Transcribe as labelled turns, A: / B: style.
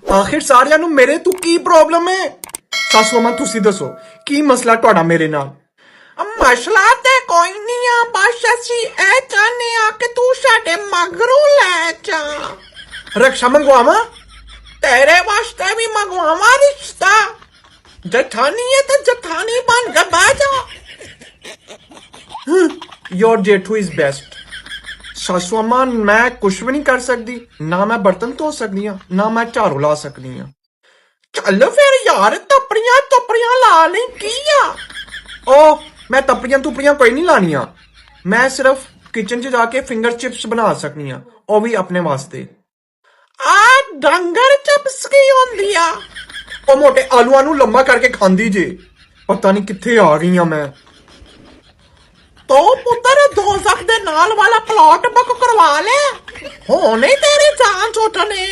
A: ਆਖਿਰ ਸਾਰਿਆਂ ਨੂੰ ਮੇਰੇ ਤੋਂ ਕੀ ਪ੍ਰੋਬਲਮ ਹੈ? ਸਾਸੂ ਮਾਂ ਤੁਸੀਂ ਦੱਸੋ ਕੀ ਮਸਲਾ ਤੁਹਾਡਾ ਮੇਰੇ ਨਾਲ?
B: ਮਸਲਾ ਤੇ ਕੋਈ ਨਹੀਂ ਆ, ਬਸ ਅਸੀਂ ਇਹ ਚਾਹੁੰਦੇ ਆ ਕਿ ਤੂੰ ਸਾਡੇ ਮਗਰੋਂ ਲੈ ਜਾ।
A: ਰਕਸ਼ਾ ਮੰਗਵਾਵਾਂ?
B: ਤੇਰੇ ਵਾਸਤੇ ਵੀ ਮੰਗਵਾਵਾਂ ਰਿਸ਼ਤਾ। ਜਠਾਣੀ ਹੈ ਤੇ ਜਠਾਣੀ ਬਣ ਕੇ ਬਹਿ ਜਾ।
A: योर जेठू इज बेस्ट। सासू अम्मा मैं कुछ भी नहीं कर सकती, ना मैं बर्तन धो सकती हाँ, ना मैं झाड़ू ला सकती हाँ।
B: ਚੱਲ ਫਿਰ ਯਾਰ ਤਪੜੀਆਂ ਲਾ ਲਈ ਕੀ ਆ?
A: ओ मैं तपड़ियां तुपड़ियां कोई नहीं लानियां, मैं सिर्फ किचन च जाके फिंगर चिप्स बना सकनी हाँ, वो भी अपने वास्ते।
B: ਆ ਡੰਗਰ ਚਿਪਸ ਕੀ ਹੁੰਦੀ ਆ?
A: ओ मोटे आलूआं नू लम्मा करके खांदी जे, पता नहीं कित्थे आ गई हाँ मैं।
B: ਤੋ ਪੁੱਤਰ ਦੋਜ਼ਖ ਦੇ ਨਾਲ ਵਾਲਾ ਪਲਾਟ ਬੁੱਕ ਕਰਵਾ ਲੈ, ਹੁਣੇ ਤੇਰੀ ਜਾਨ ਛੁੱਟਣੇ।